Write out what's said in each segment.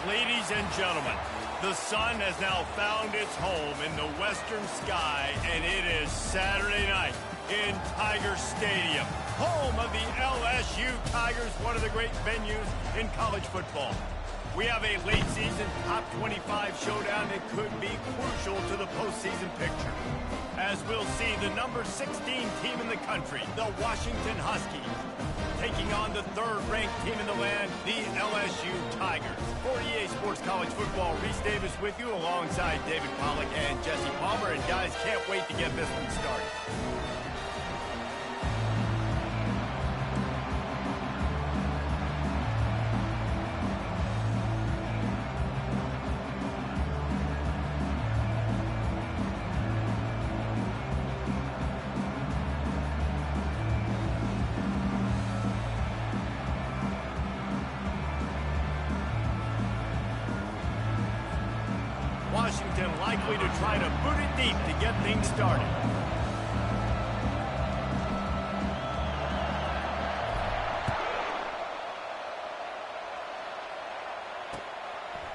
Ladies and gentlemen, the sun has now found its home in the western sky, and it is Saturday night in Tiger Stadium, home of the LSU Tigers, one of the great venues in college football. We have a late season top 25 showdown that could be crucial to the postseason picture. As we'll see, the number 16 team in the country, the Washington Huskies, taking on the third-ranked team in the land, the LSU Tigers. For EA Sports College Football, Reese Davis with you alongside David Pollack and Jesse Palmer. And guys, can't wait to get this one started. Washington likely to try to boot it deep to get things started.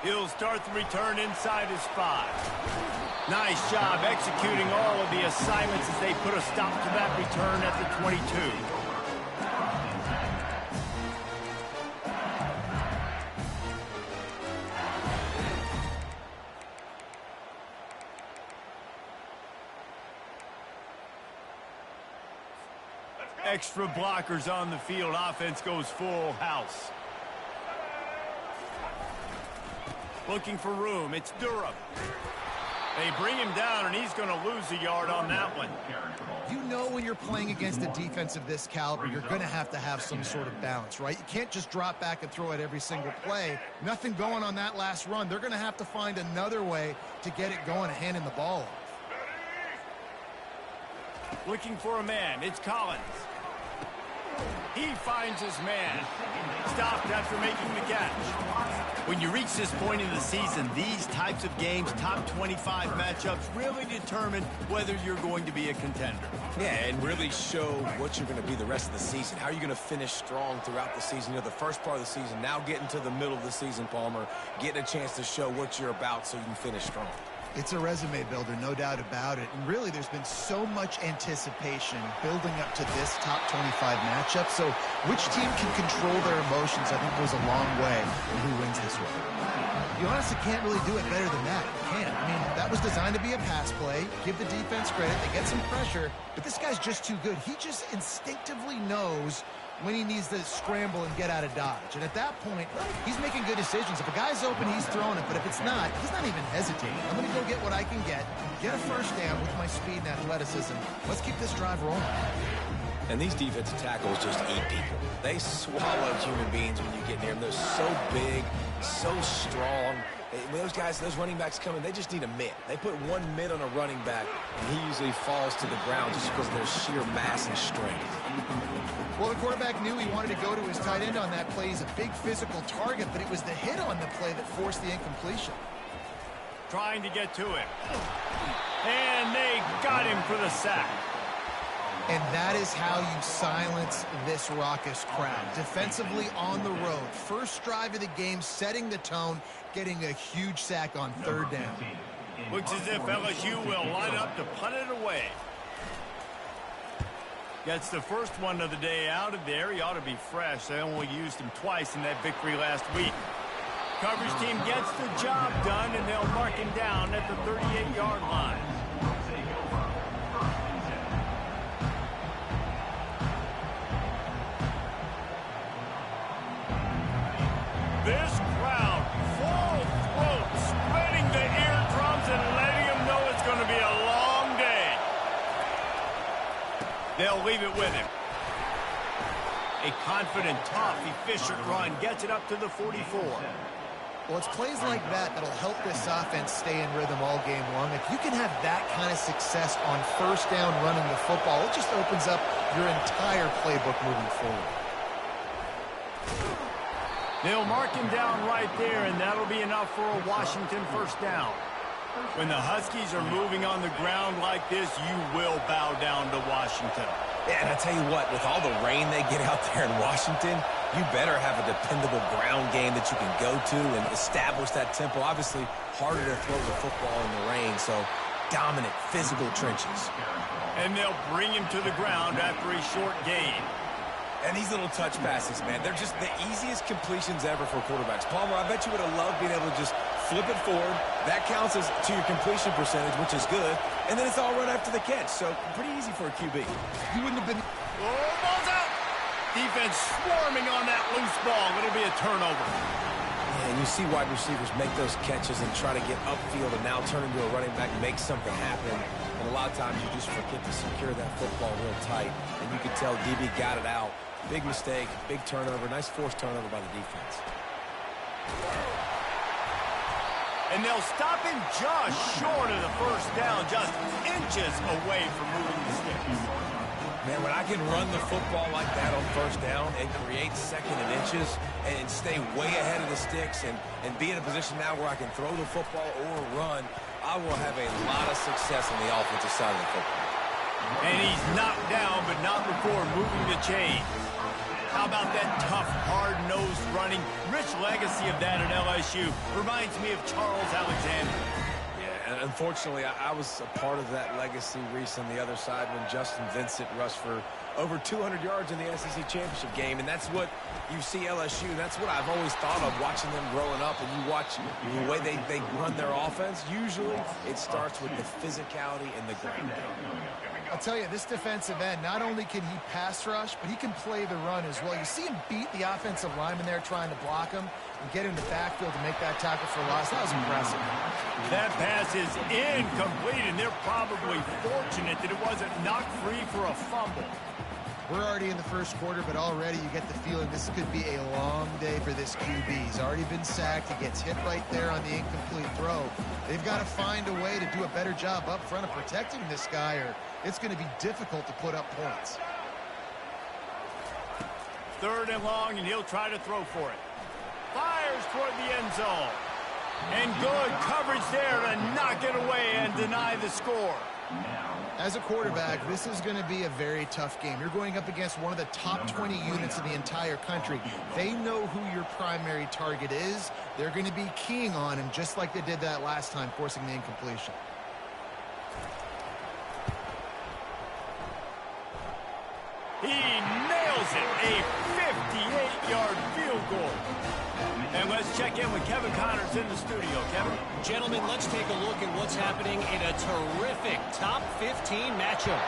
He'll start the return inside his 5. Nice job executing all of the assignments as they put a stop to that return at the 22. Extra blockers on the field. Offense goes full house. Looking for room. It's Durham. They bring him down, and he's going to lose a yard on that one. You know when you're playing against a defense of this caliber, you're going to have some sort of balance, right? You can't just drop back and throw it every single play. Nothing going on that last run. They're going to have to find another way to get it going and handing the ball off. Looking for a man. It's Collins. He finds his man. Stopped after making the catch. When you reach this point in the season, these types of games, top 25 matchups, really determine whether you're going to be a contender. Yeah, and really show what you're going to be the rest of the season. How are you going to finish strong throughout the season? You know, the first part of the season, now getting to the middle of the season, Palmer, getting a chance to show what you're about so you can finish strong. It's a resume builder, no doubt about it. And really, there's been so much anticipation building up to this top 25 matchup. So which team can control their emotions, I think, goes a long way in who wins this one. You honestly can't really do it better than that. You can't. I mean, that was designed to be a pass play. Give the defense credit. They get some pressure. But this guy's just too good. He just instinctively knows when he needs to scramble and get out of dodge. And at that point, he's making good decisions. If a guy's open, he's throwing it. But if it's not, he's not even hesitating. I'm going to go get what I can get a first down with my speed and athleticism. Let's keep this drive rolling. And these defensive tackles just eat people. They swallow human beings when you get near them. They're so big, so strong. When those guys, those running backs come in, they just need a mitt. They put one mitt on a running back, and he usually falls to the ground just because of their sheer mass and strength. Well, the quarterback knew he wanted to go to his tight end on that play. He's a big physical target, but it was the hit on the play that forced the incompletion. Trying to get to him. And they got him for the sack. And that is how you silence this raucous crowd. Defensively on the road. First drive of the game, setting the tone, getting a huge sack on third down. Looks as if LSU will line up to punt it away. Gets the first one of the day out of there. He ought to be fresh. They only used him twice in that victory last week. Coverage team gets the job done, and they'll mark him down at the 38-yard line. This crowd, full throat, spreading the eardrums and letting them know it's going to be a long day. They'll leave it with him. A confident, tough, efficient run gets it up to the 44. Well, it's plays like that that'll help this offense stay in rhythm all game long. If you can have that kind of success on first down running the football, it just opens up your entire playbook moving forward. They'll mark him down right there, and that'll be enough for a Washington first down. When the Huskies are moving on the ground like this, you will bow down to Washington. Yeah, and I tell you what, with all the rain they get out there in Washington, you better have a dependable ground game that you can go to and establish that tempo. Obviously, harder to throw the football in the rain, so dominant physical trenches. And they'll bring him to the ground after a short gain. And these little touch passes, man, they're just the easiest completions ever for quarterbacks. Palmer, I bet you would have loved being able to just flip it forward. That counts as to your completion percentage, which is good. And then it's all run after the catch, so pretty easy for a QB. You wouldn't have been... Oh, ball's out! Defense swarming on that loose ball. It'll be a turnover. And you see wide receivers make those catches and try to get upfield and now turn into a running back, make something happen. And a lot of times you just forget to secure that football real tight. And you can tell DB got it out. Big mistake, big turnover, nice forced turnover by the defense. And they'll stop him just short of the first down, just inches away from moving the sticks. Man, when I can run the football like that on first down and create second and inches and stay way ahead of the sticks and be in a position now where I can throw the football or run, I will have a lot of success on the offensive side of the football. And he's knocked down, but not before moving the chains. How about that tough, hard-nosed running? Rich legacy of that at LSU. Reminds me of Charles Alexander. Yeah, and unfortunately, I was a part of that legacy, Reese, on the other side when Justin Vincent rushed for over 200 yards in the SEC championship game. And that's what you see LSU. That's what I've always thought of watching them growing up. And you watch the way they run their offense. Usually, it starts with the physicality and the ground game. I'll tell you, this defensive end, not only can he pass rush, but he can play the run as well. You see him beat the offensive lineman there trying to block him and get him to backfield to make that tackle for loss. That was impressive. That pass is incomplete, and they're probably fortunate that it wasn't knocked free for a fumble. We're already in the first quarter, but already you get the feeling this could be a long day for this QB. He's already been sacked. He gets hit right there on the incomplete throw. They've got to find a way to do a better job up front of protecting this guy, or it's going to be difficult to put up points. Third and long, and he'll try to throw for it. Fires toward the end zone. And good coverage there to knock it away and deny the score. As a quarterback, this is going to be a very tough game. You're going up against one of the top 20 units in the entire country. They know who your primary target is. They're going to be keying on him just like they did that last time, forcing the incompletion. He nails it, a 58-yard field goal. And let's check in with Kevin Connors in the studio. Kevin? Gentlemen, let's take a look at what's happening in a terrific top 15 matchup.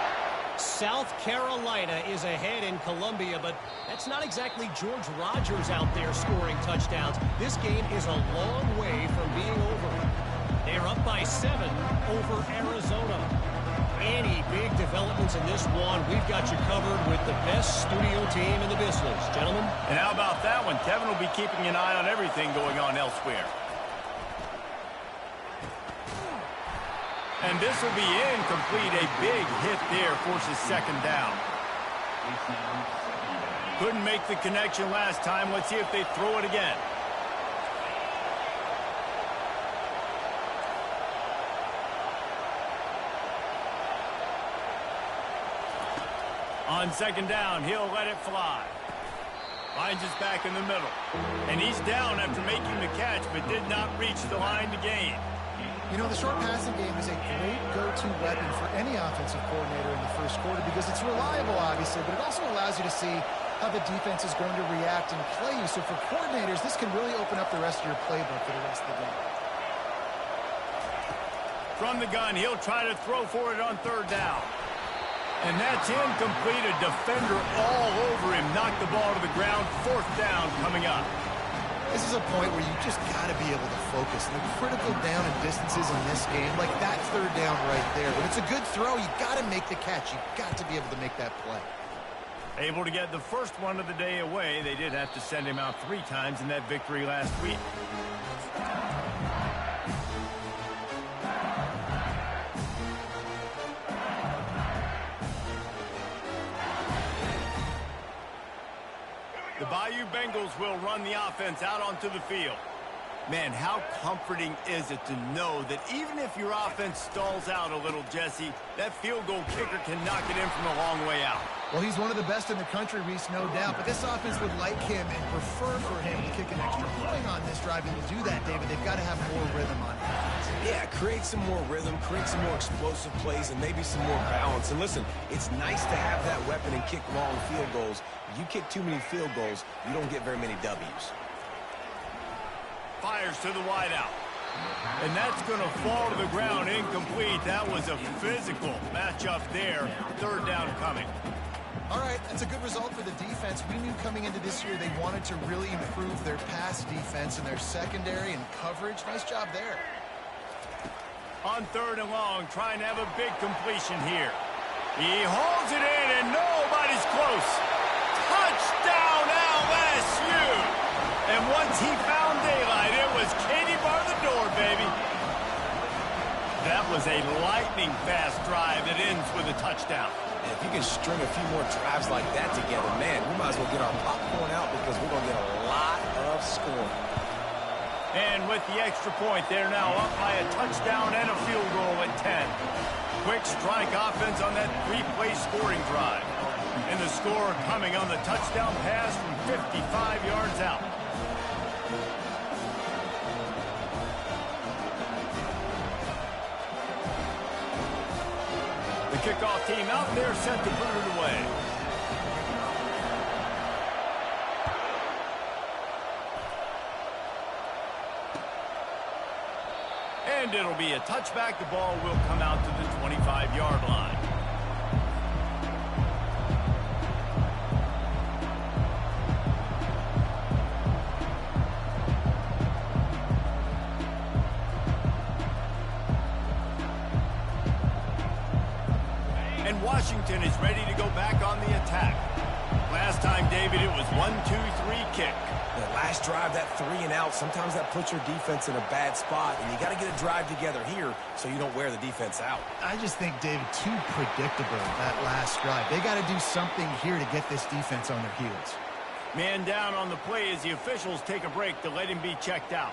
South Carolina is ahead in Columbia, but that's not exactly George Rogers out there scoring touchdowns. This game is a long way from being over. They're up by 7 over Arizona. Any big developments in this one, we've got you covered with the best studio team in the business. Gentlemen? And how about that one? Kevin will be keeping an eye on everything going on elsewhere. And this will be incomplete. A big hit there forces second down. Couldn't make the connection last time. Let's see if they throw it again. On second down, he'll let it fly. Finds his back in the middle. And he's down after making the catch, but did not reach the line to gain. You know, the short passing game is a great go-to weapon for any offensive coordinator in the first quarter because it's reliable, obviously, but it also allows you to see how the defense is going to react and play you. So for coordinators, this can really open up the rest of your playbook for the rest of the game. From the gun, he'll try to throw for it on third down. And that's incomplete. A defender all over him. Knocked the ball to the ground. Fourth down coming up. This is a point where you just got to be able to focus. The critical down and distances in this game, like that third down right there. But it's a good throw. You got to make the catch. You got to be able to make that play. Able to get the first one of the day away. They did have to send him out 3 times in that victory last week. The Bayou Bengals will run the offense out onto the field. Man, how comforting is it to know that even if your offense stalls out a little, Jesse, that field goal kicker can knock it in from a long way out. Well, he's one of the best in the country, Reese, no doubt. But this offense would like him and prefer for him to kick an extra point on this drive. And to do that, David, they've got to have more rhythm on it. Yeah, create some more rhythm, create some more explosive plays, and maybe some more balance. And listen, it's nice to have that weapon and kick long field goals. You kick too many field goals, you don't get very many W's. Fires to the wideout. And that's going to fall to the ground incomplete. That was a physical matchup there. Third down coming. All right, that's a good result for the defense. We knew coming into this year they wanted to really improve their pass defense and their secondary and coverage. Nice job there. On third and long, trying to have a big completion here. He holds it in, and nobody's close. Touchdown, LSU! And once he found daylight, it was Katie bar the door, baby. That was a lightning-fast drive that ends with a touchdown. And if you can string a few more drives like that together, man, we might as well get our popcorn out because we're going to get a lot of scoring. And with the extra point, they're now up by a touchdown and a field goal at 10. Quick strike offense on that three-play scoring drive. And the score coming on the touchdown pass from 55 yards out. The kickoff team out there set to put it away. And it'll be a touchback. The ball will come out to the 25-yard line. And Washington is ready to go back on the attack. Last time, David, it was 1-2-3 kick. That last drive, that 3 and out, sometimes that puts your defense in a bad spot, and you got to get a drive together here so you don't wear the defense out. I just think, David, too predictable, that last drive. They got to do something here to get this defense on their heels. Man down on the play as the officials take a break to let him be checked out.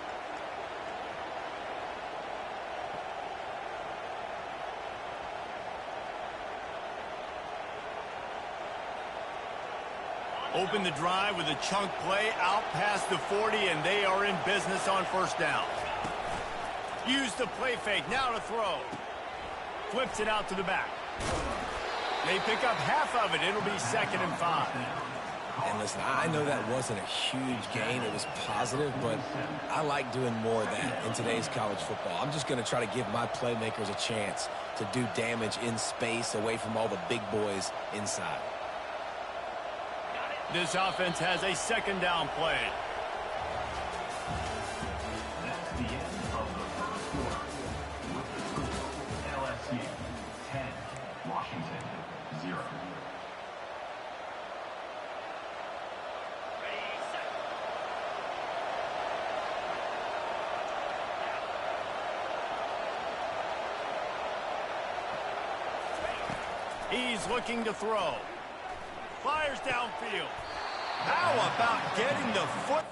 Open the drive with a chunk play out past the 40, and they are in business on first down. Use the play fake, now to throw. Flips it out to the back. They pick up half of it. It'll be 2nd and 5. And listen, I know that wasn't a huge gain. It was positive, but I like doing more of that in today's college football. I'm just going to try to give my playmakers a chance to do damage in space away from all the big boys inside. This offense has a 2nd down play. That's the end of the first quarter. With the score, LSU 10, Washington 0. He's looking to throw. Fires downfield. How about getting the foot?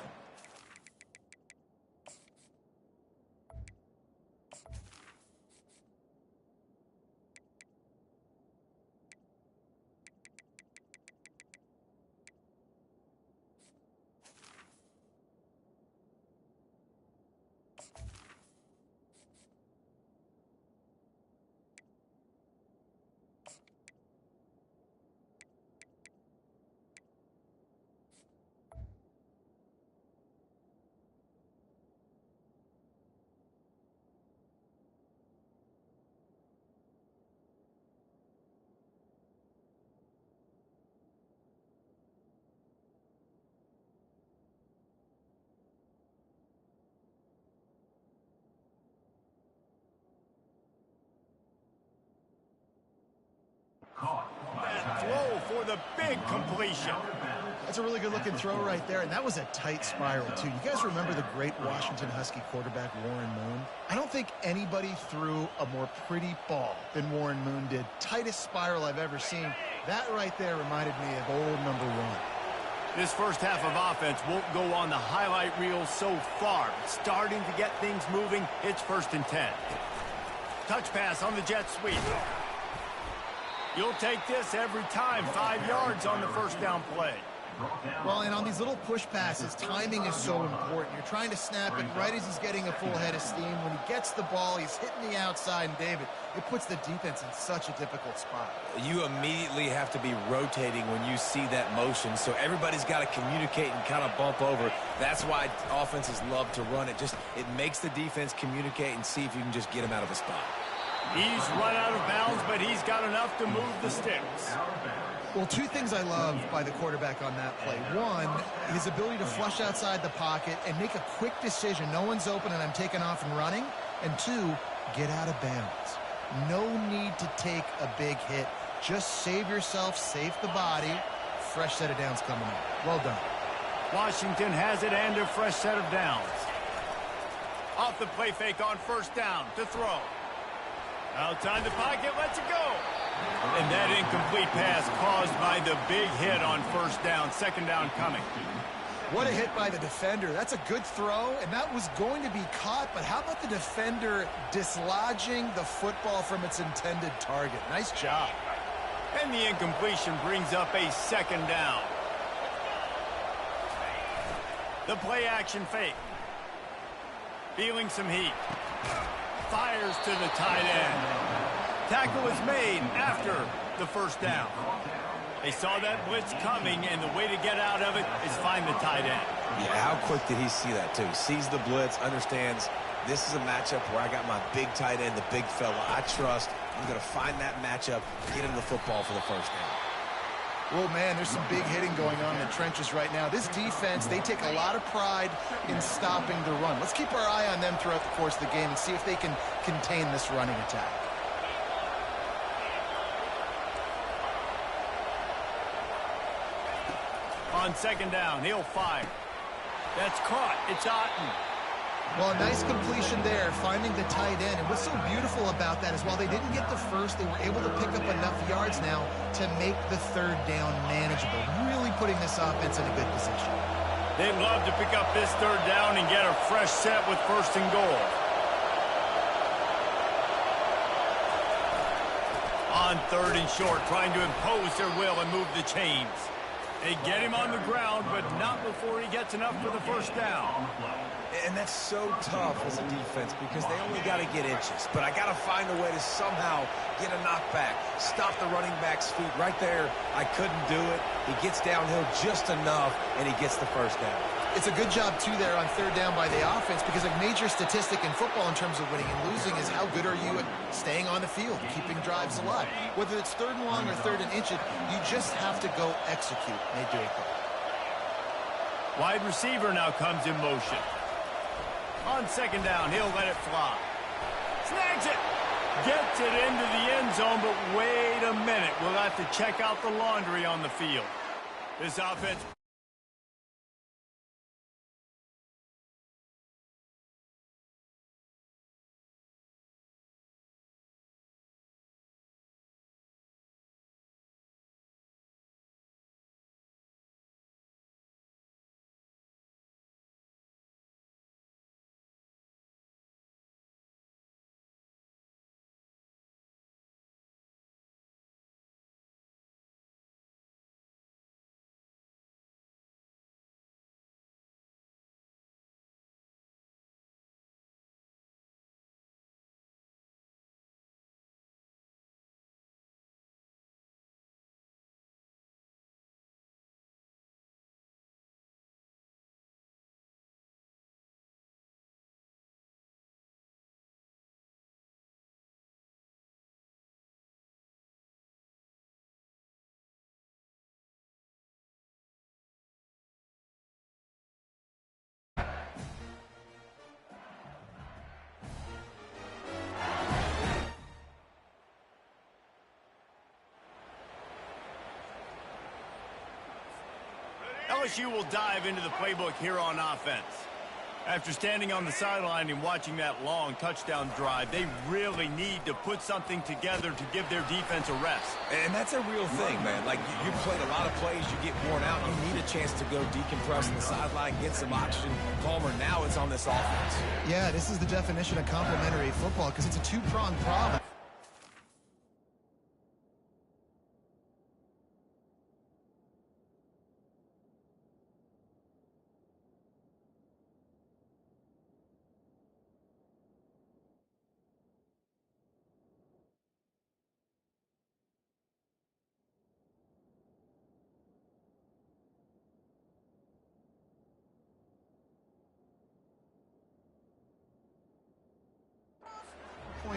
That throw for the big completion. That's a really good-looking throw right there, and that was a tight spiral, too. You guys remember the great Washington Husky quarterback Warren Moon? I don't think anybody threw a more pretty ball than Warren Moon did. Tightest spiral I've ever seen. That right there reminded me of old number 1. This first half of offense won't go on the highlight reel so far. Starting to get things moving. It's 1st and 10. Touch pass on the jet sweep. You'll take this every time. 5 yards on the first down play. Well, and on these little push passes, timing is so important. You're trying to snap it right as he's getting a full head of steam. When he gets the ball, he's hitting the outside, and David, it puts the defense in such a difficult spot. You immediately have to be rotating when you see that motion, so everybody's got to communicate and kind of bump over. That's why offenses love to run it. It makes the defense communicate and see if you can just get him out of a spot. He's run out of bounds, but he's got enough to move the sticks. Well, two things I love by the quarterback on that play. One, his ability to flush outside the pocket and make a quick decision. No one's open and I'm taking off and running. And two, get out of bounds. No need to take a big hit. Just save yourself, save the body. Fresh set of downs coming up. Well done. Washington has it and a fresh set of downs. Off the play fake on first down to throw. Outside the pocket, lets it go. And that incomplete pass caused by the big hit on first down. Second down coming. What a hit by the defender. That's a good throw, and that was going to be caught. But how about the defender dislodging the football from its intended target? Nice job. And the incompletion brings up a second down. The play action fake. Feeling some heat. Fires to the tight end. Tackle is made after the first down. They saw that blitz coming, and the way to get out of it is find the tight end. Yeah, how quick did he see that, too? Sees the blitz, understands this is a matchup where I got my big tight end, the big fella I trust. I'm going to find that matchup, get him the football for the first down. Well, man, there's some big hitting going on in the trenches right now. This defense, they take a lot of pride in stopping the run. Let's keep our eye on them throughout the course of the game and see if they can contain this running attack. On second down, he'll fire. That's caught. It's Otten. Well, a nice completion there, finding the tight end. And what's so beautiful about that is while they didn't get the first, they were able to pick up enough yards now to make the third down manageable, really putting this offense in a good position. They'd love to pick up this third down and get a fresh set with first and goal. On third and short, trying to impose their will and move the chains. They get him on the ground, but not before he gets enough for the first down. And that's so tough as a defense because they only got to get inches. But I got to find a way to somehow get a knockback, stop the running back's feet. Right there, I couldn't do it. He gets downhill just enough, and he gets the first down. It's a good job, too, there on third down by the offense because a major statistic in football in terms of winning and losing is how good are you at staying on the field, keeping drives alive. Whether it's third and long or third and inch, you just have to go execute. And they do it though. Wide receiver now comes in motion. On second down, he'll let it fly. Snags it. Gets it into the end zone, but wait a minute. We'll have to check out the laundry on the field. This offense... LSU will dive into the playbook here on offense. After standing on the sideline and watching that long touchdown drive, they really need to put something together to give their defense a rest. And that's a real thing, man. Like, you played a lot of plays, you get worn out, you need a chance to go decompress on the sideline, get some oxygen. Palmer, now it's on this offense. Yeah, this is the definition of complementary football because it's a two-pronged problem.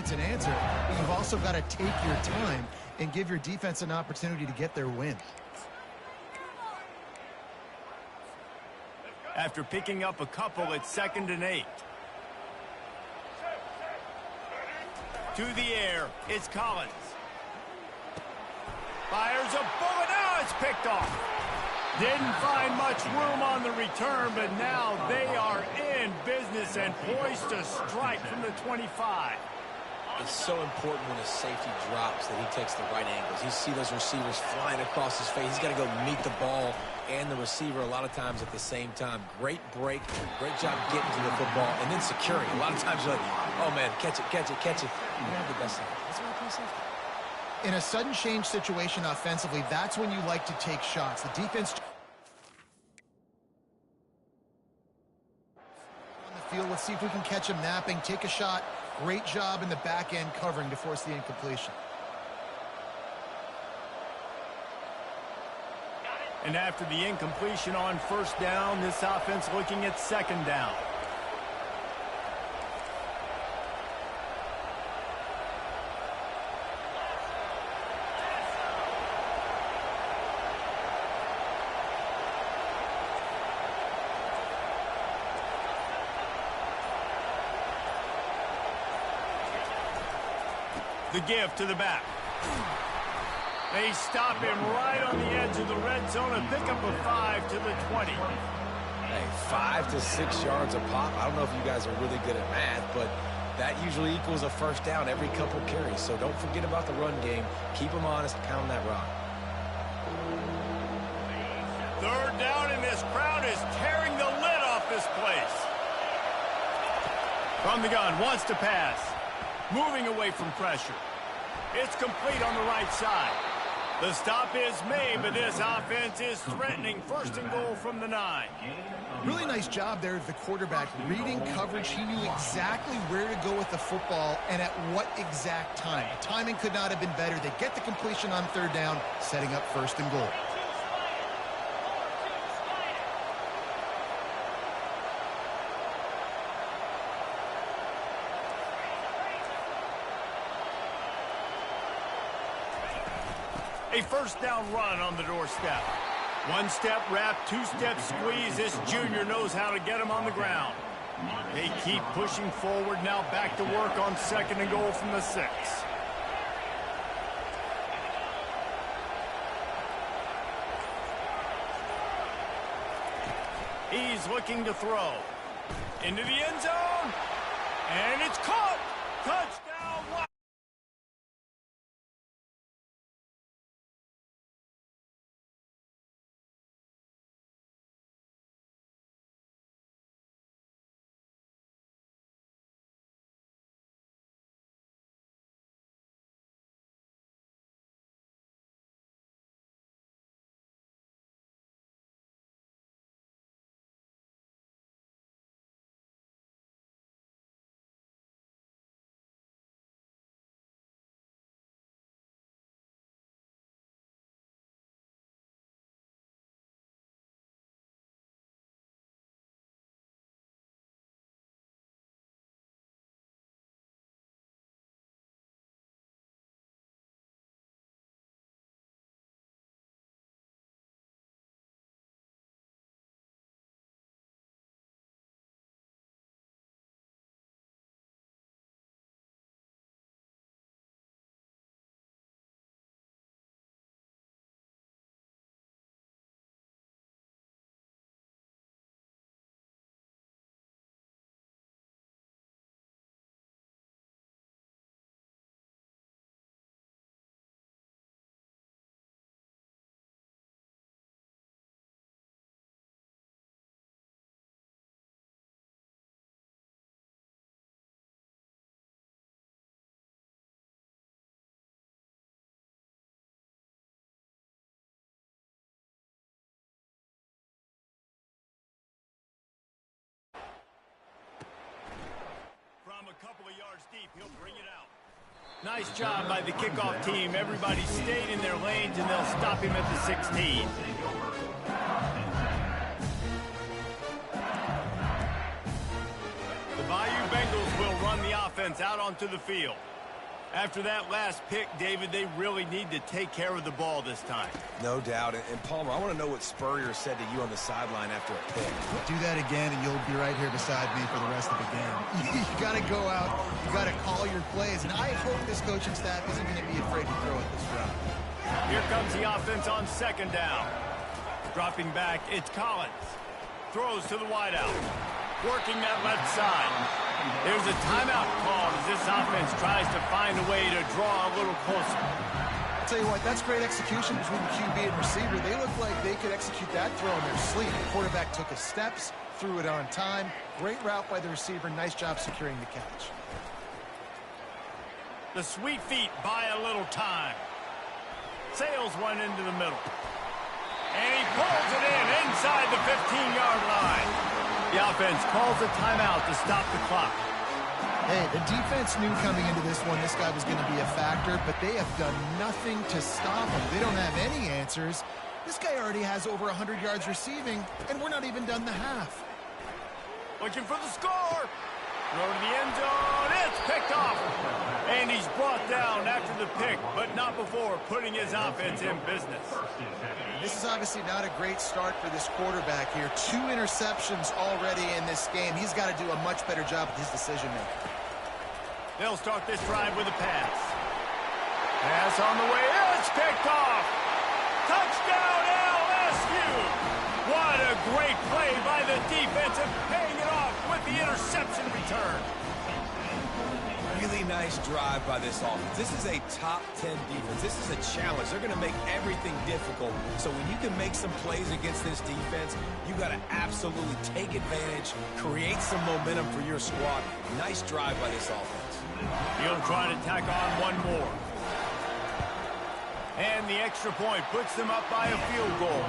point's an answer, but you've also got to take your time and give your defense an opportunity to get their win. After picking up a couple, it's 2nd and 8. To the air, it's Collins. Fires a bullet. Now it's picked off. Didn't find much room on the return, but now they are in business and poised to strike from the 25. It's so important when a safety drops that he takes the right angles. You see those receivers flying across his face. He's got to go meet the ball and the receiver a lot of times at the same time. Great break, great job getting to the football, and then securing. A lot of times you're like, oh, man, catch it, catch it, catch it. You have the best safety. That's why I play safety. In a sudden change situation offensively, that's when you like to take shots. The defense on the field. Let's see if we can catch him napping. Take a shot. Great job in the back end covering to force the incompletion. And after the incompletion on 1st down, this offense looking at 2nd down. The give to the back. They stop him right on the edge of the red zone and pick up a 5 to the 20. Hey, 5 to 6 yards a pop. I don't know if you guys are really good at math, but that usually equals a 1st down every couple carries. So don't forget about the run game. Keep them honest. Pound that rock. 3rd down, and this crowd is tearing the lid off this place. From the gun, wants to pass. Moving away from pressure. It's complete on the right side. The stop is made, but this offense is threatening 1st and goal from the 9. Really nice job there of the quarterback. Reading coverage, he knew exactly where to go with the football and at what exact time. The timing could not have been better. They get the completion on 3rd down, setting up 1st and goal. A 1st down run on the doorstep. 1-step wrap, 2-step squeeze. This junior knows how to get him on the ground. They keep pushing forward. Now back to work on 2nd and goal from the 6. He's looking to throw. Into the end zone. And it's caught. Touchdown. A couple of yards deep, he'll bring it out. Nice job by the kickoff team. Everybody stayed in their lanes, and they'll stop him at the 16. The Bayou Bengals will run run the offense out onto the field. After that last pick, David, they really need to take care of the ball this time. No doubt. And Palmer, I want to know what Spurrier said to you on the sideline after a pick. Do that again, and you'll be right here beside me for the rest of the game. You got to go out. You got to call your plays. And I hope this coaching staff isn't going to be afraid to throw it this route. Here comes the offense on second down. Dropping back, it's Collins. Throws to the wideout. Working that left side. There's a timeout called as this offense tries to find a way to draw a little closer. I'll tell you what, that's great execution between the QB and receiver. They look like they could execute that throw in their sleep. The quarterback took his steps, threw it on time. Great route by the receiver. Nice job securing the catch. The sweet feet buy a little time. Sails one into the middle. And he pulls it in inside the 15-yard line. The offense calls a timeout to stop the clock. Hey, the defense knew coming into this one this guy was going to be a factor, but they have done nothing to stop him. They don't have any answers. This guy already has over 100 yards receiving, and we're not even done the half. Looking for the score. Throw to the end zone. It's picked off. And he's brought down after the pick, but not before putting his offense in business. This is obviously not a great start for this quarterback here. 2 interceptions already in this game. He's got to do a much better job with his decision-making. They'll start this drive with a pass. Pass on the way. It's picked off. Touchdown, LSU. What a great play by the defense and paying it off with the interception return. Really nice drive by this offense. This is a top 10 defense. This is a challenge. They're going to make everything difficult. So when you can make some plays against this defense, you got to absolutely take advantage, create some momentum for your squad. Nice drive by this offense. He'll try to tack on one more. And the extra point puts them up by a field goal.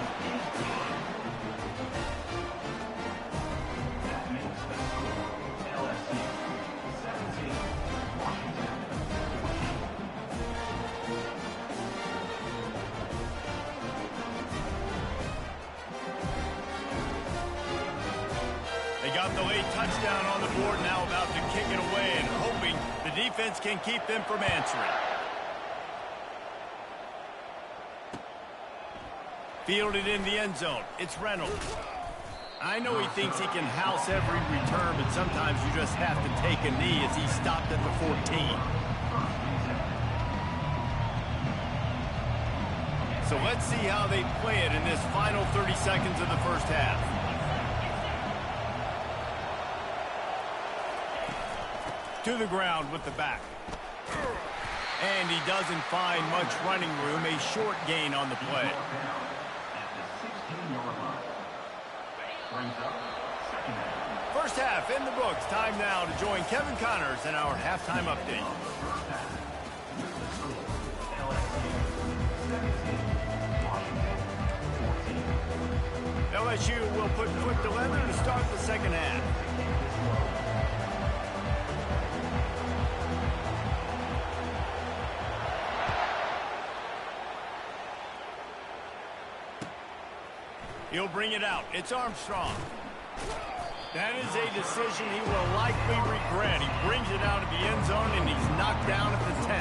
Got the late touchdown on the board, now about to kick it away and hoping the defense can keep them from answering. Fielded in the end zone. It's Reynolds. I know he thinks he can house every return, but sometimes you just have to take a knee as he stopped at the 14. So let's see how they play it in this final 30 seconds of the first half. To the ground with the back. And he doesn't find much running room. A short gain on the play. First half in the books. Time now to join Kevin Connors in our halftime update. LSU will put foot to leather to start the second half. He'll bring it out. It's Armstrong. That is a decision he will likely regret. He brings it out of the end zone, and he's knocked down at the 10.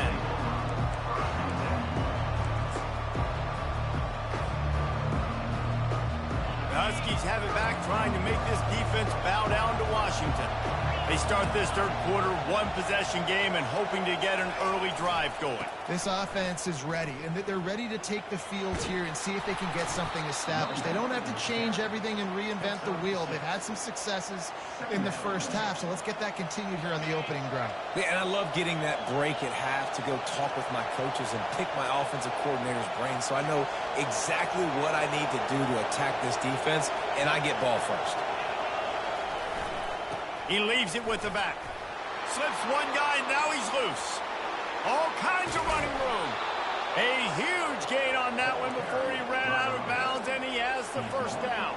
The Huskies have it back, trying to make this defense bow down to Washington. They start this third quarter, one-possession game, and hoping to get an early drive going. This offense is ready, and they're ready to take the field here and see if they can get something established. They don't have to change everything and reinvent the wheel. They've had some successes in the first half, so let's get that continued here on the opening drive. Yeah, and I love getting that break at half to go talk with my coaches and pick my offensive coordinator's brain so I know exactly what I need to do to attack this defense, and I get ball first. He leaves it with the back. Slips one guy, now he's loose. All kinds of running room. A huge gain on that one before he ran out of bounds, and he has the first down.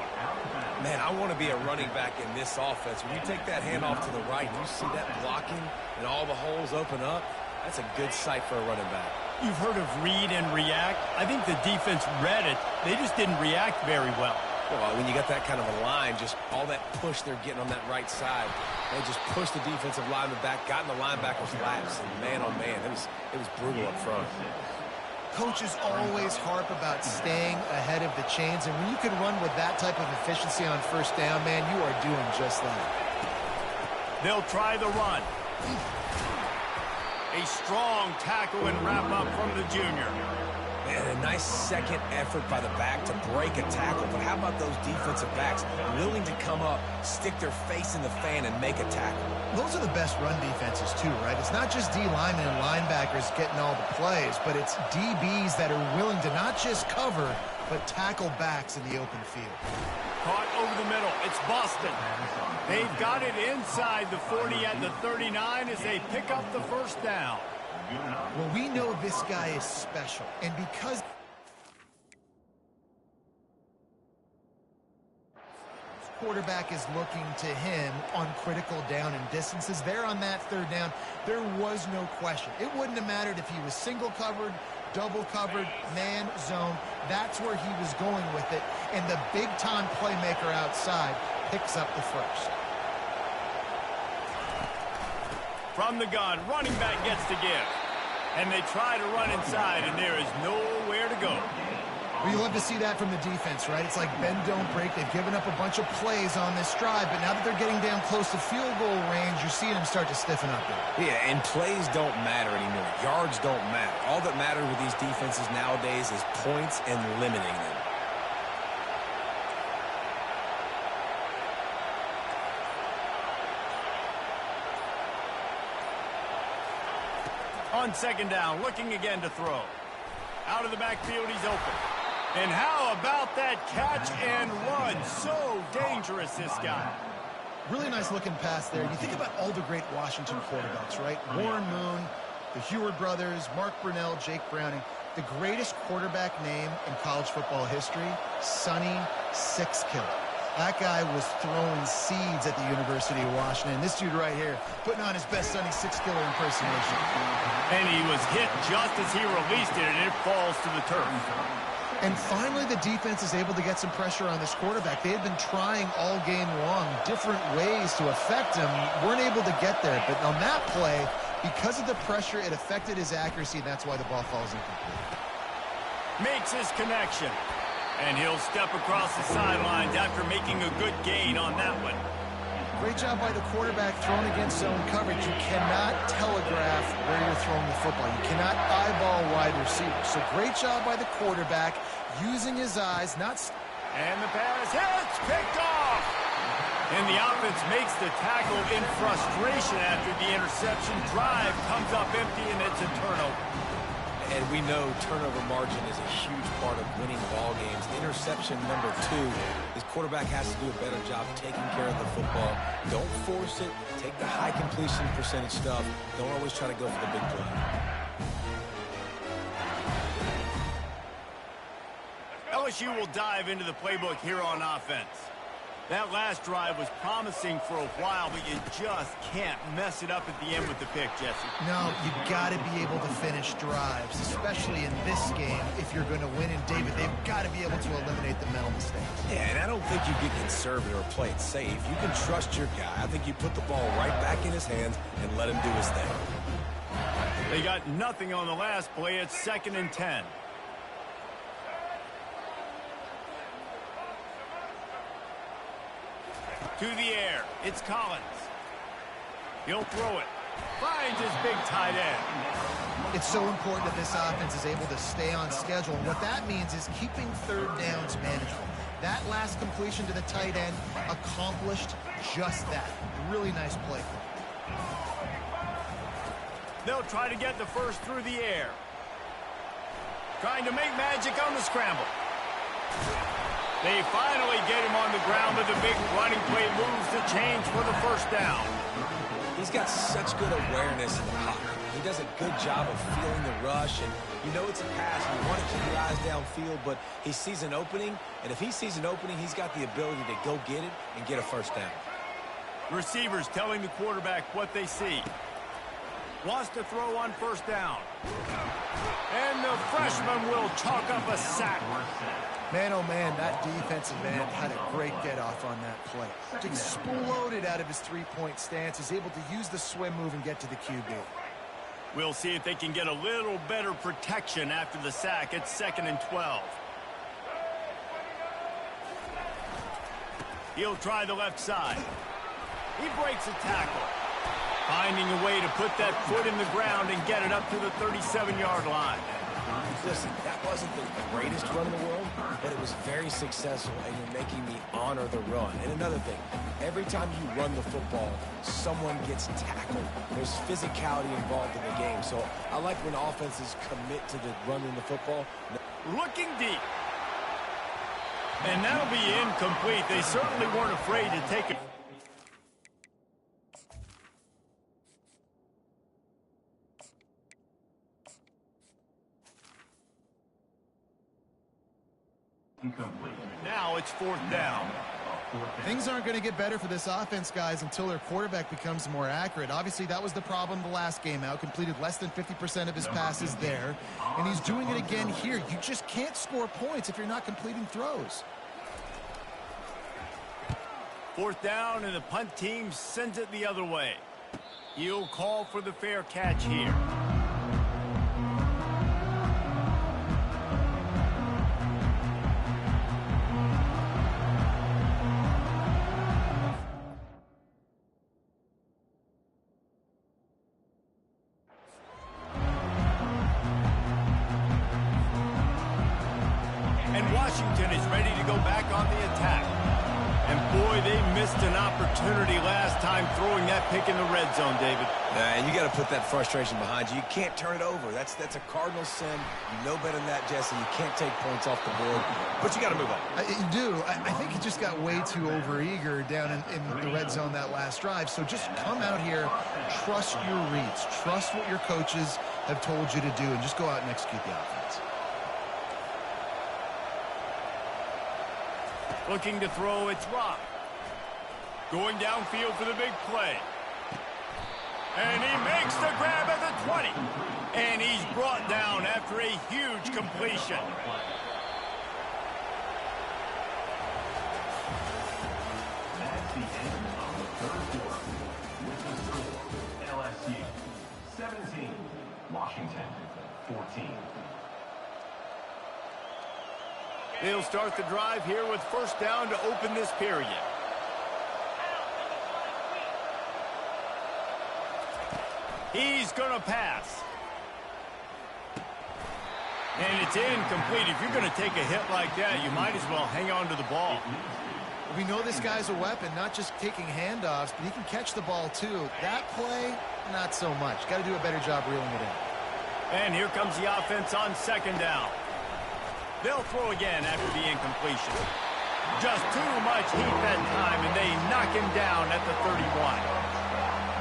Man, I want to be a running back in this offense. When you take that handoff to the right, you see that blocking and all the holes open up. That's a good sight for a running back. You've heard of read and react. I think the defense read it. They just didn't react very well. Well, when you got that kind of a line, just all that push they're getting on that right side, they just pushed the defensive lineman back, got in the linebacker's laps, and man, oh man, it was brutal up front. Coaches always harp about staying ahead of the chains, and when you can run with that type of efficiency on first down, man, you are doing just that. They'll try the run. A strong tackle and wrap up from the junior. Man, a nice second effort by the back to break a tackle. But how about those defensive backs willing to come up, stick their face in the fan, and make a tackle? Those are the best run defenses, too, right? It's not just D linemen and linebackers getting all the plays, but it's DBs that are willing to not just cover, but tackle backs in the open field. Caught over the middle. It's Boston. They've got it inside the 40 at the 39 as they pick up the first down. Well, we know this guy is special, and because quarterback is looking to him on critical down and distances, there on that third down, there was no question. It wouldn't have mattered if he was single covered, double covered, man, zone. That's where he was going with it, and the big-time playmaker outside picks up the first. From the gun, running back gets to give. And they try to run inside, and there is nowhere to go. Well, you love to see that from the defense, right? It's like bend, don't break. They've given up a bunch of plays on this drive, but now that they're getting down close to field goal range, you're seeing them start to stiffen up there. Yeah, and plays don't matter anymore. Yards don't matter. All that matters with these defenses nowadays is points and limiting them. On second down, looking again to throw. Out of the backfield, he's open. And how about that catch and run? So dangerous, this guy. Really nice looking pass there. You think about all the great Washington quarterbacks, right? Warren Moon, the Heward brothers, Mark Brunell, Jake Browning. The greatest quarterback name in college football history, Sonny Six Killer. That guy was throwing seeds at the University of Washington. This dude right here, putting on his best Sonny Six Killer impersonation. And he was hit just as he released it, and it falls to the turf. And finally, the defense is able to get some pressure on this quarterback. They had been trying all game long, different ways to affect him, weren't able to get there. But on that play, because of the pressure, it affected his accuracy, and that's why the ball falls incomplete. Makes his connection. And he'll step across the sidelines after making a good gain on that one. Great job by the quarterback throwing against zone coverage. You cannot telegraph where you're throwing the football. You cannot eyeball wide receivers. So great job by the quarterback using his eyes, not... And the pass hits, picked off. And the offense makes the tackle in frustration after the interception. Drive comes up empty, and it's a turnover. And we know turnover margin is a huge part of winning ball games. Interception number 2, his quarterback has to do a better job taking care of the football. Don't force it. Take the high completion percentage stuff. Don't always try to go for the big play. LSU will dive into the playbook here on offense. That last drive was promising for a while, but you just can't mess it up at the end with the pick, Jesse. No, you've got to be able to finish drives, especially in this game. If you're going to win, and David, they've got to be able to eliminate the mental mistakes. Yeah, and I don't think you get conservative or play it safe. You can trust your guy. I think you put the ball right back in his hands and let him do his thing. They got nothing on the last play. It's 2nd and 10. To the air, it's Collins. He'll throw it. Finds his big tight end. It's so important that this offense is able to stay on schedule. And what that means is keeping third downs manageable. That last completion to the tight end accomplished just that. Really nice play. They'll try to get the first through the air. Trying to make magic on the scramble. They finally get him on the ground with a big running play, moves the chains for the first down. He's got such good awareness in the pocket. He does a good job of feeling the rush, and you know it's a pass. You want to keep your eyes downfield, but he sees an opening, and if he sees an opening, he's got the ability to go get it and get a first down. Receivers telling the quarterback what they see. Wants to throw on first down. And the freshman will chalk up a sack. Man, oh man, that defensive end had a great get-off on that play. Exploded out of his three-point stance. He's able to use the swim move and get to the QB. We'll see if they can get a little better protection after the sack. It's 2nd and 12. He'll try the left side. He breaks a tackle. Finding a way to put that foot in the ground and get it up to the 37-yard line. Listen, that wasn't the greatest run in the world, but it was very successful, and you're making me honor the run. And another thing, every time you run the football, someone gets tackled. There's physicality involved in the game, so I like when offenses commit to the running the football. Looking deep. And that'll be incomplete. They certainly weren't afraid to take it. Incomplete. Now it's 4th down. Things aren't going to get better for this offense, guys, until their quarterback becomes more accurate. Obviously, that was the problem the last game out. Completed less than 50% of his passes there. And he's doing it again here. You just can't score points if you're not completing throws. 4th down, and the punt team sends it the other way. He'll call for the fair catch here. And Washington is ready to go back on the attack. And boy, they missed an opportunity last time throwing that pick in the red zone, David. And you got to put that frustration behind you. You can't turn it over. That's a cardinal sin. You know better than that, Jesse. You can't take points off the board, but you got to move on. You do. I think he just got way too overeager down in the red zone that last drive. So just come out here, trust your reads, trust what your coaches have told you to do, and just go out and execute the offense. Looking to throw, it's Rock. Going downfield for the big play. And he makes the grab at the 20. And he's brought down after a huge completion. That's the end of the 3rd quarter. With the score, LSU 17, Washington 14. They'll start the drive here with 1st down to open this period. He's going to pass. And it's incomplete. If you're going to take a hit like that, you might as well hang on to the ball. We know this guy's a weapon, not just taking handoffs, but he can catch the ball too. That play, not so much. Got to do a better job reeling it in. And here comes the offense on 2nd down. They'll throw again after the incompletion. Just too much heat that time, and they knock him down at the 31.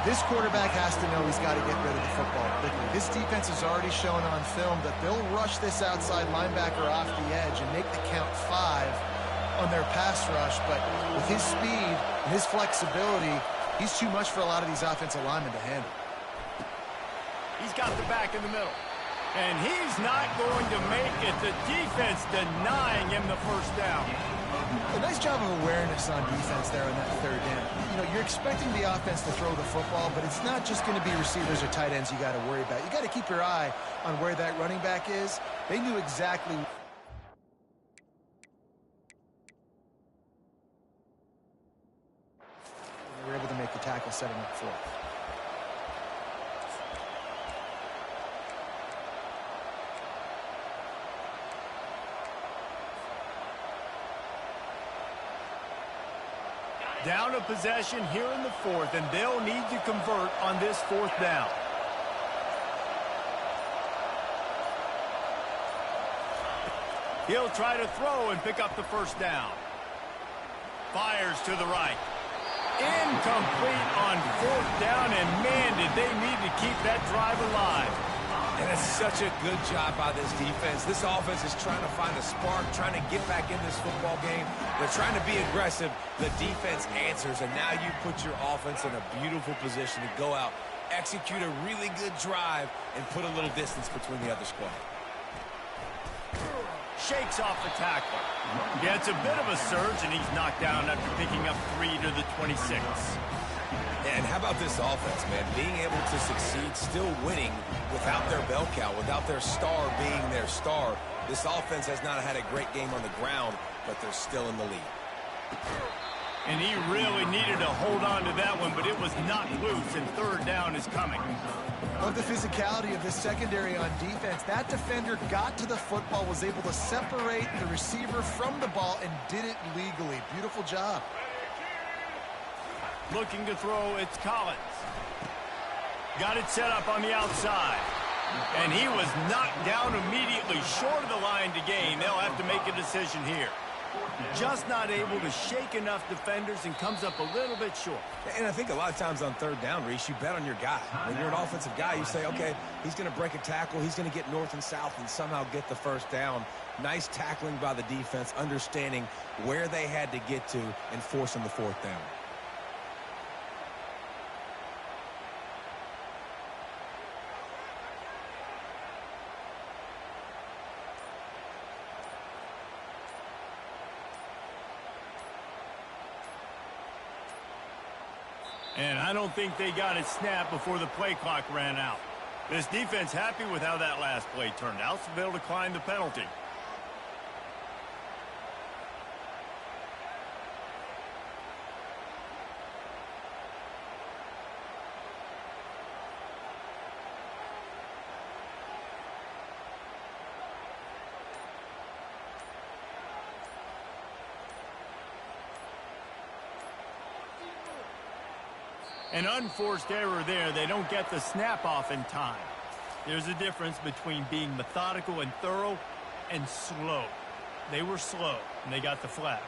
This quarterback has to know he's got to get rid of the football quickly. This defense has already shown on film that they'll rush this outside linebacker off the edge and make the count 5 on their pass rush. But with his speed and his flexibility, he's too much for a lot of these offensive linemen to handle. He's got the back in the middle. And he's not going to make it. The defense denying him the 1st down. A nice job of awareness on defense there on that 3rd down. You know, you're expecting the offense to throw the football, but it's not just going to be receivers or tight ends you got to worry about. You got to keep your eye on where that running back is. They knew exactly. They were able to make the tackle, setting up 4th. Down a possession here in the 4th, and they'll need to convert on this 4th down. He'll try to throw and pick up the 1st down. Fires to the right. Incomplete on 4th down, and man, did they need to keep that drive alive. And it's such a good job by this defense. This offense is trying to find a spark, trying to get back in this football game. They're trying to be aggressive. The defense answers, and now you put your offense in a beautiful position to go out, execute a really good drive, and put a little distance between the other squad. shakes off the tackler. Yeah, it's a bit of a surge, and he's knocked down after picking up 3 to the 26. And how about this offense, man? Being able to succeed, still winning without their bell cow, without their star being their star. This offense has not had a great game on the ground, but they're still in the lead. And he really needed to hold on to that one, but it was not loose, and third down is coming. Love the physicality of this secondary on defense. That defender got to the football, was able to separate the receiver from the ball, and did it legally. Beautiful job. Looking to throw, it's Collins. Got it set up on the outside. And he was knocked down immediately, short of the line to gain. They'll have to make a decision here. Just not able to shake enough defenders and comes up a little bit short. And I think a lot of times on third down, Reese, you bet on your guy. When you're an offensive guy, you say, okay, he's going to break a tackle, he's going to get north and south and somehow get the first down. Nice tackling by the defense, understanding where they had to get to and forcing the fourth down. And I don't think they got it snapped before the play clock ran out. This defense happy with how that last play turned out, so they'll decline the penalty. An unforced error there. They don't get the snap off in time. There's a difference between being methodical and thorough and slow. They were slow, and they got the flag.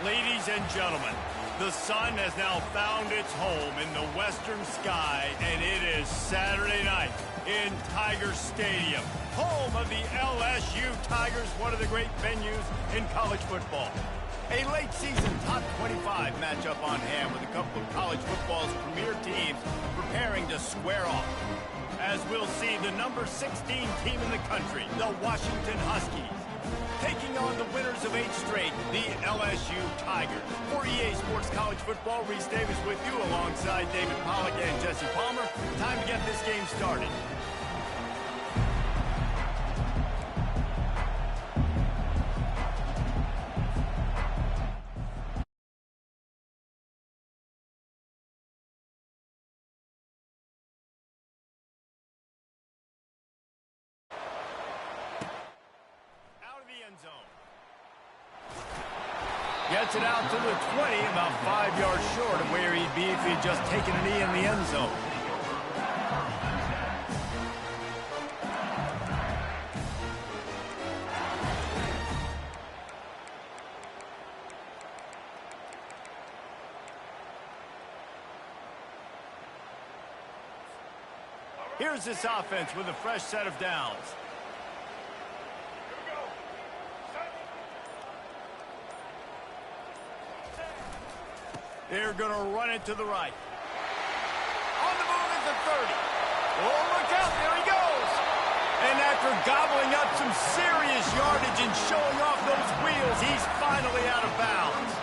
Ladies and gentlemen, the sun has now found its home in the western sky, and it is Saturday night in Tiger Stadium, home of the LSU Tigers, one of the great venues in college football. A late-season top 25 matchup on hand with a couple of college football's premier teams preparing to square off. As we'll see, the number 16 team in the country, the Washington Huskies, taking on the winners of 8 straight, the LSU Tigers. For EA Sports College Football, Reese Davis with you alongside David Pollack and Jesse Palmer. Time to get this game started. Gets it out to the 20, about 5 yards short of where he'd be if he'd just taken a knee in the end zone. Here's this offense with a fresh set of downs. They're going to run it to the right. On the move is the 30. Oh, look out. There he goes. And after gobbling up some serious yardage and showing off those wheels, he's finally out of bounds.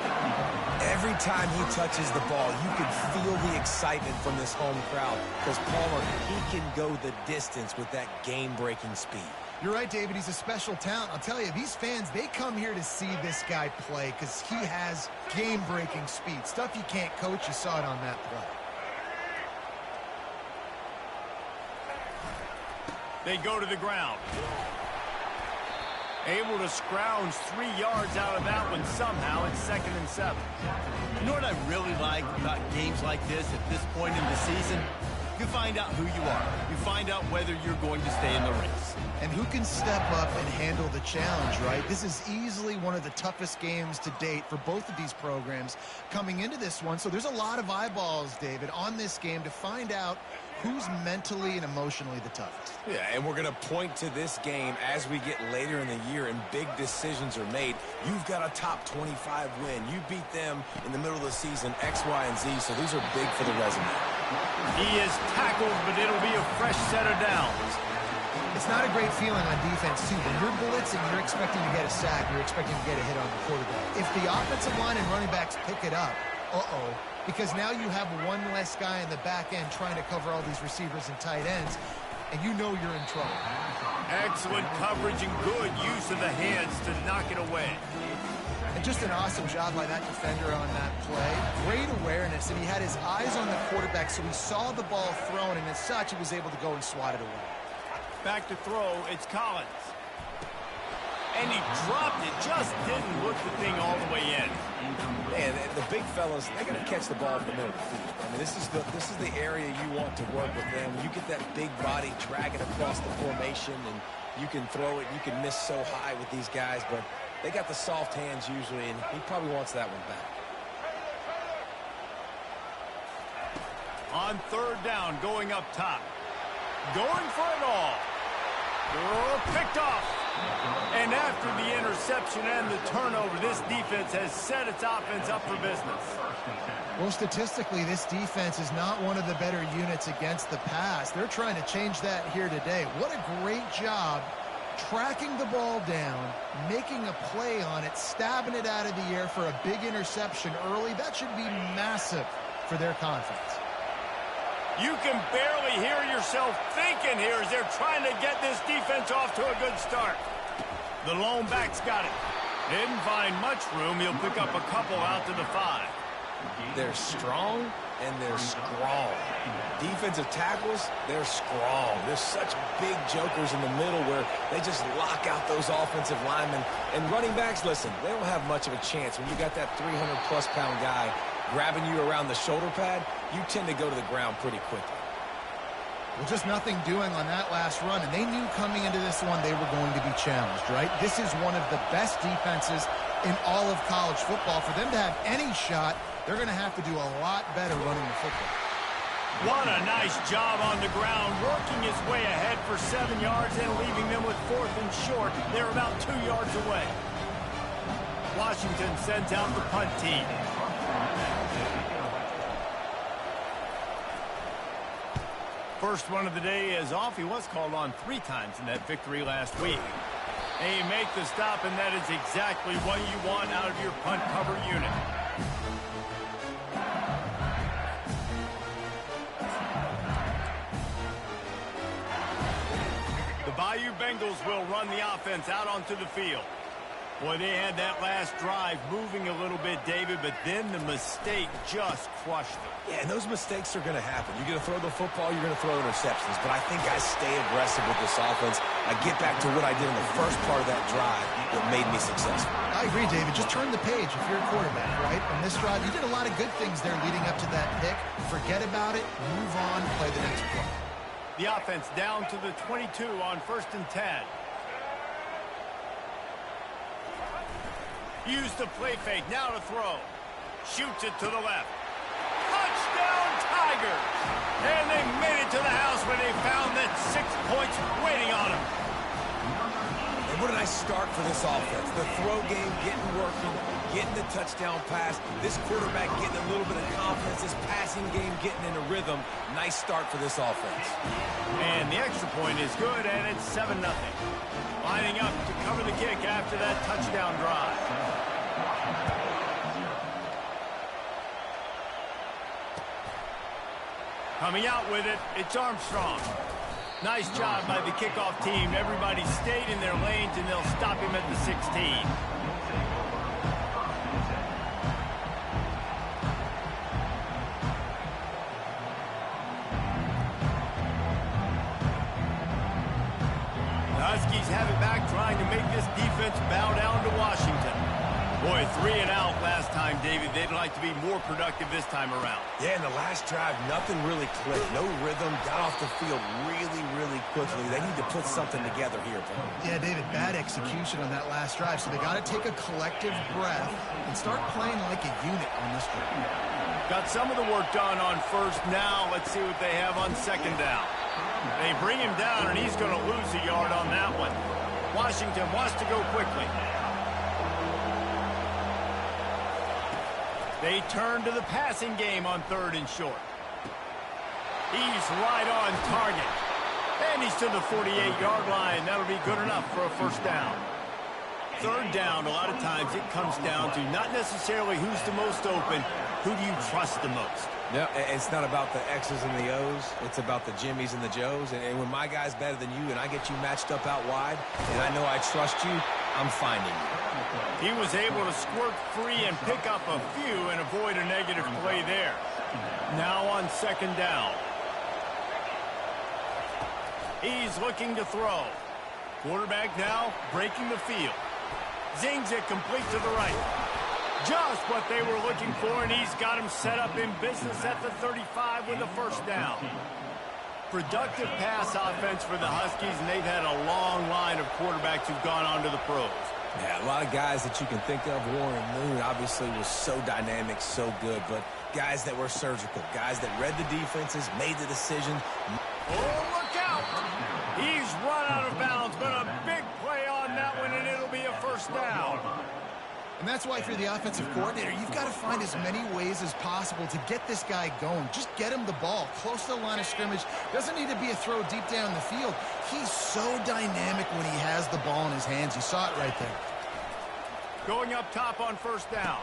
Every time he touches the ball, you can feel the excitement from this home crowd because Palmer, he can go the distance with that game-breaking speed. You're right, David. He's a special talent. I'll tell you, these fans, they come here to see this guy play because he has game-breaking speed. Stuff you can't coach. You saw it on that play. They go to the ground. Able to scrounge 3 yards out of that one somehow. It's 2nd and 7. You know what I really like about games like this at this point in the season? You find out who you are. You find out whether you're going to stay in the race. And who can step up and handle the challenge, right? This is easily one of the toughest games to date for both of these programs coming into this one. So there's a lot of eyeballs, David, on this game to find out who's mentally and emotionally the toughest. Yeah, and we're going to point to this game as we get later in the year and big decisions are made. You've got a top 25 win. You beat them in the middle of the season, X, Y, and Z, so these are big for the resume. He is tackled, but it'll be a fresh set of downs. It's not a great feeling on defense, too. When you're blitzing, you're expecting to get a sack. You're expecting to get a hit on the quarterback. If the offensive line and running backs pick it up, because now you have one less guy in the back end trying to cover all these receivers and tight ends, and you know you're in trouble. Excellent coverage and good use of the hands to knock it away. And just an awesome job by that defender on that play. Great awareness, and he had his eyes on the quarterback, so he saw the ball thrown, and as such, he was able to go and swat it away. Back to throw, it's Collins. And he dropped it, just didn't look the thing all the way in. Man, the big fellas, they got to catch the ball from the middle of the field. I mean, this is the area you want to work with them. You get that big body dragging across the formation, and you can throw it, you can miss so high with these guys, but they got the soft hands usually, and he probably wants that one back. On 3rd down, going up top. Going for it all. Oh, picked off. And after the interception and the turnover, this defense has set its offense up for business. Well, statistically, this defense is not one of the better units against the pass. They're trying to change that here today. What a great job tracking the ball down, making a play on it, stabbing it out of the air for a big interception early. That should be massive for their confidence. You can barely hear yourself thinking here as they're trying to get this defense off to a good start. The lone back's got it. Didn't find much room. He'll pick up a couple out to the 5. They're strong and they're strong. Defensive tackles, they're strong. There's such big jokers in the middle where they just lock out those offensive linemen. And running backs, listen, they don't have much of a chance. When you got that 300-plus pound guy grabbing you around the shoulder pad, you tend to go to the ground pretty quickly. Well, just nothing doing on that last run, and they knew coming into this one they were going to be challenged, right? This is one of the best defenses in all of college football. For them to have any shot, they're going to have to do a lot better running the football. What a nice job on the ground, working his way ahead for 7 yards and leaving them with 4th and short. They're about 2 yards away. Washington sends out the punt team. First one of the day is off. He was called on 3 times in that victory last week. They make the stop, and that is exactly what you want out of your punt cover unit. The Bayou Bengals will run the offense out onto the field. Boy, they had that last drive moving a little bit, David, but then the mistake just crushed them. Yeah, and those mistakes are going to happen. You're going to throw the football, you're going to throw interceptions. But I think I stay aggressive with this offense. I get back to what I did in the first part of that drive that made me successful. I agree, David. Just turn the page if you're a quarterback, right? On this drive, you did a lot of good things there leading up to that pick. Forget about it, move on, play the next play. The offense down to the 22 on 1st and 10. Use the play fake, now to throw. Shoots it to the left. Touchdown, Tigers! And they made it to the house when they found that 6 points waiting on them. And what a nice start for this offense. The throw game getting working, getting the touchdown pass. This quarterback getting a little bit of confidence. This passing game getting in a rhythm. Nice start for this offense. And the extra point is good, and it's 7-0. Lining up to cover the kick after that touchdown drive. Coming out with it, it's Armstrong. Nice job by the kickoff team. Everybody stayed in their lanes, and they'll stop him at the 16. The Huskies have it back, trying to make this defense bow down to Washington. Boy, 3 and out last time, David. They'd like to be more productive this time around. Yeah, in the last drive, nothing really clicked. No rhythm. Got off the field really, really quickly. They need to put something together here, bro. Yeah, David, bad execution on that last drive. So they got to take a collective breath and start playing like a unit on this drive. Got some of the work done on first. Now let's see what they have on 2nd down. They bring him down, and he's going to lose a yard on that one. Washington wants to go quickly. They turn to the passing game on 3rd and short. He's right on target. And he's to the 48-yard line. That'll be good enough for a 1st down. 3rd down, a lot of times it comes down to not necessarily who's the most open, who do you trust the most? No, it's not about the X's and the O's. It's about the Jimmies and the Joes. And when my guy's better than you and I get you matched up out wide, and I know I trust you, I'm finding you. He was able to squirt free and pick up a few and avoid a negative play there. Now on 2nd down. He's looking to throw. Quarterback now breaking the field. Zings it complete to the right. Just what they were looking for, and he's got him set up in business at the 35 with a 1st down. Productive pass offense for the Huskies, and they've had a long line of quarterbacks who've gone on to the pros. Yeah, a lot of guys that you can think of. Warren Moon obviously was so dynamic, so good, but guys that were surgical, guys that read the defenses, made the decision. Oh, look out! He's run out of bounds, but a big play on that one, and it'll be a 1st down. And that's why if you're the offensive coordinator, you've got to find as many ways as possible to get this guy going. Just get him the ball close to the line of scrimmage. Doesn't need to be a throw deep down the field. He's so dynamic when he has the ball in his hands. You saw it right there. Going up top on 1st down.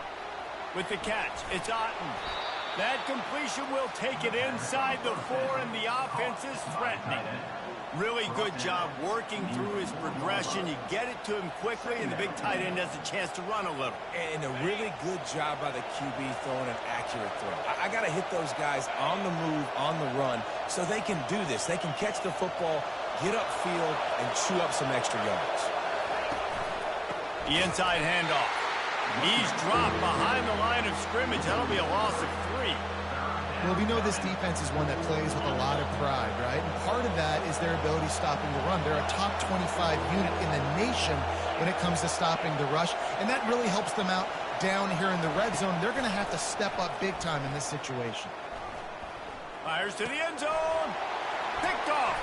With the catch, it's Otten. That completion will take it inside the 4, and the offense is threatening. Really good job working through his progression. You get it to him quickly, and the big tight end has a chance to run a little. And a really good job by the QB throwing an accurate throw. I got to hit those guys on the move, on the run, so they can do this. They can catch the football, get upfield, and chew up some extra yards. The inside handoff. He's dropped behind the line of scrimmage. That'll be a loss of 3. Well, we know this defense is one that plays with a lot of pride, right? And part of that is their ability stopping the run. They're a top 25 unit in the nation when it comes to stopping the rush, and that really helps them out down here in the red zone. They're going to have to step up big time in this situation. Fires to the end zone. Picked off.